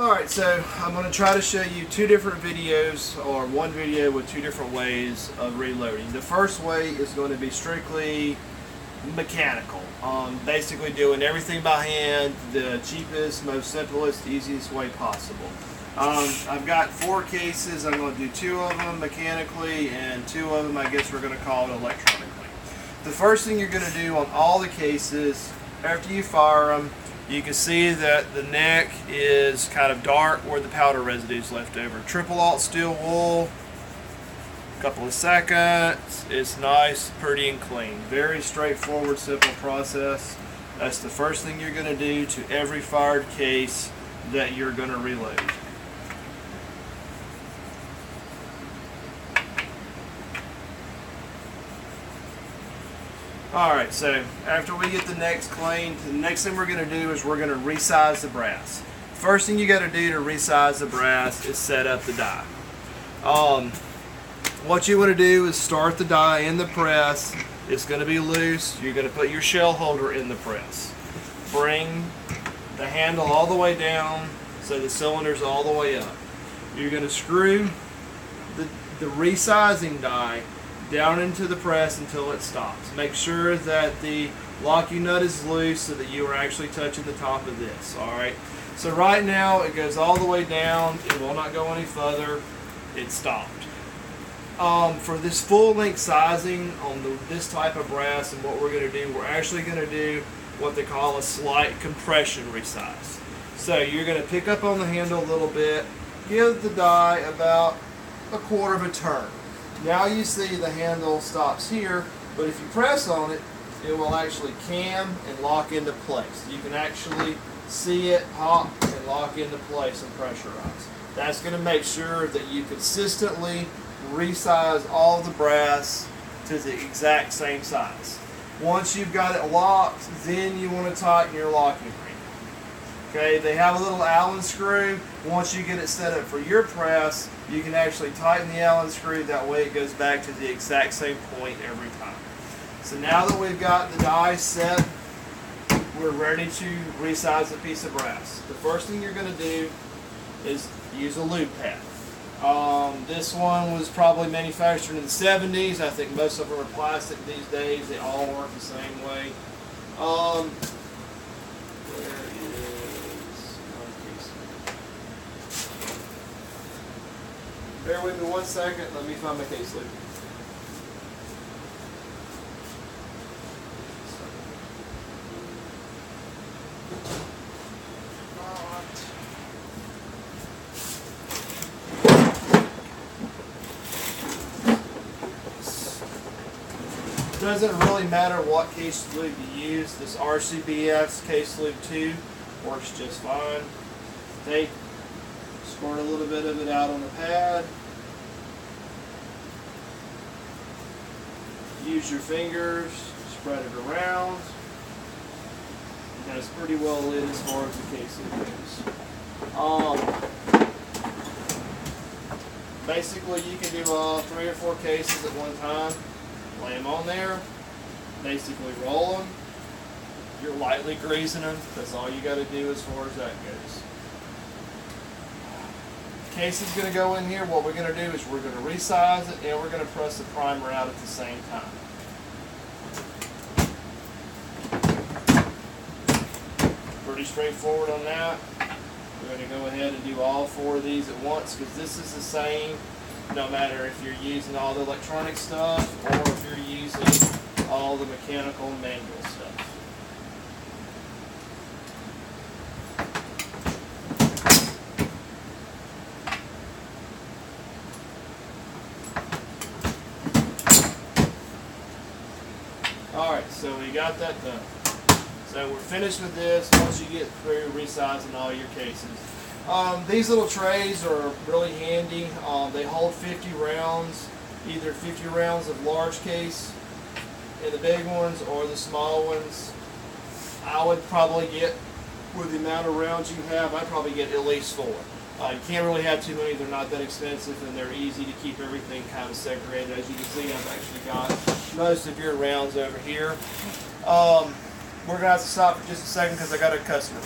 Alright, so I'm going to try to show you two different videos, or one video with two different ways of reloading. The first way is going to be strictly mechanical. Basically doing everything by hand, the cheapest, most simplest, easiest way possible. I've got 4 cases. I'm going to do 2 of them mechanically and 2 of them I guess we're going to call it electronically. The first thing you're going to do on all the cases, after you fire them, you can see that the neck is kind of dark where the powder residue is left over. Triple alt steel wool, a couple of seconds, it's nice, pretty and clean. Very straightforward, simple process. That's the first thing you're going to do to every fired case that you're going to reload. Alright, so after we get the necks cleaned, the next thing we're going to do is we're going to resize the brass. First thing you got to do to resize the brass is set up the die. What you want to do is start the die in the press. It's going to be loose. You're going to put your shell holder in the press. Bring the handle all the way down so the cylinder's all the way up. You're going to screw the resizing die down into the press until it stops. Make sure that the locking nut is loose so that you are actually touching the top of this. Alright, so right now it goes all the way down. It will not go any further. It stopped. For this full length sizing on this type of brass, and what we're going to do, we're actually going to do what they call a slight compression resize. So you're going to pick up on the handle a little bit, give the die about a quarter of a turn. Now you see the handle stops here, but if you press on it, it will actually cam and lock into place. You can actually see it pop and lock into place and pressurize. That's going to make sure that you consistently resize all the brass to the exact same size. Once you've got it locked, then you want to tighten your locking ring. Okay, they have a little Allen screw. Once you get it set up for your press, you can actually tighten the Allen screw. That way it goes back to the exact same point every time. So now that we've got the die set, we're ready to resize a piece of brass. The first thing you're going to do is use a lube pad. This one was probably manufactured in the 70s. I think most of them are plastic these days. They all work the same way. Bear with me 1 second. Let me find my case lube. Doesn't really matter what case lube you use. This RCBS case lube 2 works just fine. Take, squirt a little bit of it out on the pad. Use your fingers, spread it around. And it's pretty well lit as far as the case lube goes. Basically, you can do 3 or 4 cases at one time. Lay them on there, basically roll them. You're lightly greasing them. That's all you got to do as far as that goes. The case is going to go in here. What we're going to do is we're going to resize it and we're going to press the primer out at the same time. Pretty straightforward on that. We're going to go ahead and do all 4 of these at once because this is the same no matter if you're using all the electronic stuff or if you're using all the mechanical and manual stuff. Alright, so we got that done. So we're finished with this once you get through resizing all your cases. These little trays are really handy. They hold 50 rounds, either 50 rounds of large case in the big ones or the small ones. I would probably get, with the amount of rounds you have, I'd probably get at least 4. You can't really have too many. They're not that expensive and they're easy to keep everything kind of segregated. As you can see, I've actually got most of your rounds over here. We're going to have to stop for just a second because I got a customer.